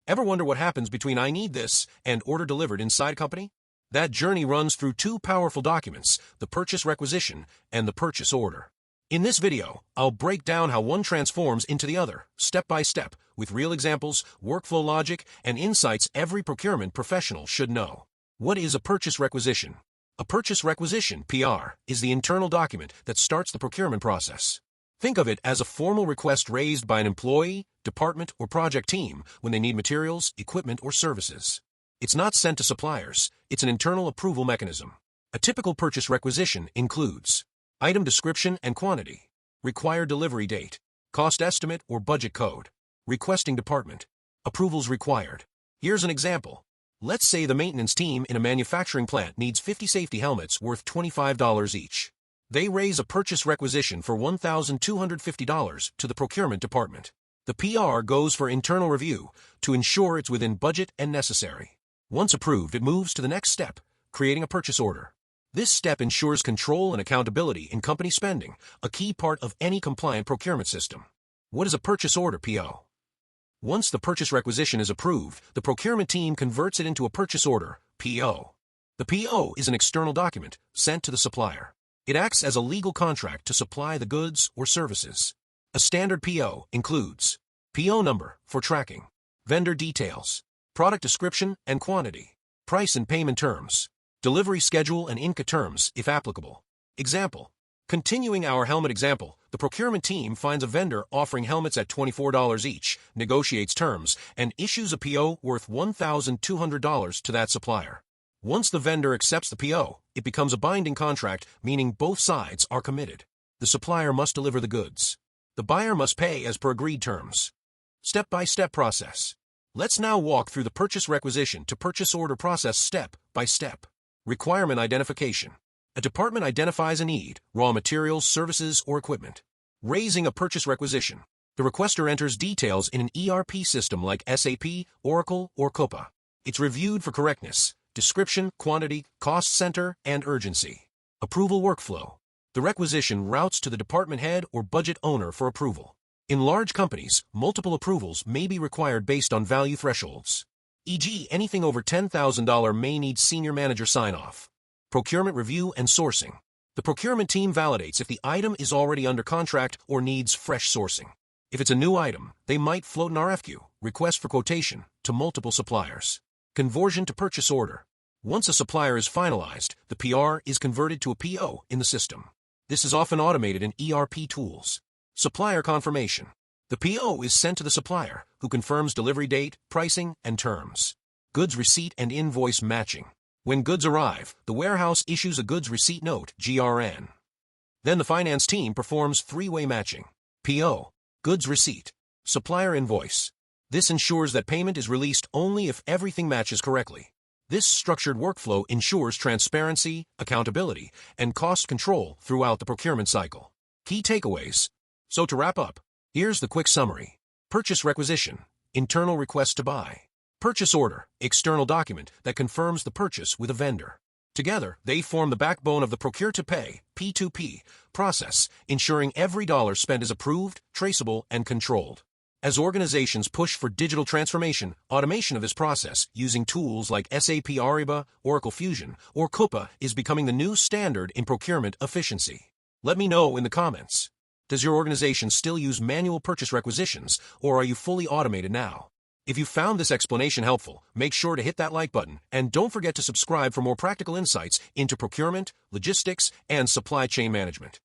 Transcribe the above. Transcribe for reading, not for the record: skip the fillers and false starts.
Ever wonder what happens between I need this and order delivered inside a company? That journey runs through two powerful documents, the purchase requisition and the purchase order. In this video, I'll break down how one transforms into the other, step by step, with real examples, workflow logic, and insights every procurement professional should know. What is a purchase requisition? A purchase requisition, PR, is the internal document that starts the procurement process. Think of it as a formal request raised by an employee, department, or project team when they need materials, equipment, or services. It's not sent to suppliers, it's an internal approval mechanism. A typical purchase requisition includes item description and quantity, required delivery date, cost estimate or budget code, requesting department, approvals required. Here's an example. Let's say the maintenance team in a manufacturing plant needs 50 safety helmets worth $25 each. They raise a purchase requisition for $1,250 to the procurement department. The PR goes for internal review to ensure it's within budget and necessary. Once approved, it moves to the next step, creating a purchase order. This step ensures control and accountability in company spending, a key part of any compliant procurement system. What is a purchase order, PO? Once the purchase requisition is approved, the procurement team converts it into a purchase order, PO. The PO is an external document sent to the supplier. It acts as a legal contract to supply the goods or services. A standard PO includes PO number for tracking, vendor details, product description and quantity, price and payment terms, delivery schedule and INCA terms if applicable. Example. Continuing our helmet example, the procurement team finds a vendor offering helmets at $24 each, negotiates terms, and issues a PO worth $1,200 to that supplier. Once the vendor accepts the PO, it becomes a binding contract, meaning both sides are committed. The supplier must deliver the goods. The buyer must pay as per agreed terms. Step-by-step process. Let's now walk through the purchase requisition to purchase order process step by step. Requirement identification. A department identifies a need, raw materials, services, or equipment. Raising a purchase requisition. The requester enters details in an ERP system like SAP, Oracle, or Coupa. It's reviewed for correctness, description, quantity, cost center, and urgency. Approval workflow. The requisition routes to the department head or budget owner for approval. In large companies, multiple approvals may be required based on value thresholds. E.g., anything over $10,000 may need senior manager sign-off. Procurement review and sourcing. The procurement team validates if the item is already under contract or needs fresh sourcing. If it's a new item, they might float an RFQ, request for quotation, to multiple suppliers. Conversion to purchase order. Once a supplier is finalized, the PR is converted to a PO in the system. This is often automated in ERP tools. Supplier confirmation. The PO is sent to the supplier, who confirms delivery date, pricing, and terms. Goods receipt and invoice matching. When goods arrive, the warehouse issues a goods receipt note, GRN. Then the finance team performs three-way matching. PO, goods receipt, supplier invoice. This ensures that payment is released only if everything matches correctly. This structured workflow ensures transparency, accountability, and cost control throughout the procurement cycle. Key takeaways. So to wrap up, here's the quick summary. Purchase requisition, internal request to buy. Purchase order, external document that confirms the purchase with a vendor. Together, they form the backbone of the procure-to-pay, P2P, process, ensuring every dollar spent is approved, traceable, and controlled. As organizations push for digital transformation, automation of this process using tools like SAP Ariba, Oracle Fusion, or Coupa is becoming the new standard in procurement efficiency. Let me know in the comments. Does your organization still use manual purchase requisitions, or are you fully automated now? If you found this explanation helpful, make sure to hit that like button, and don't forget to subscribe for more practical insights into procurement, logistics, and supply chain management.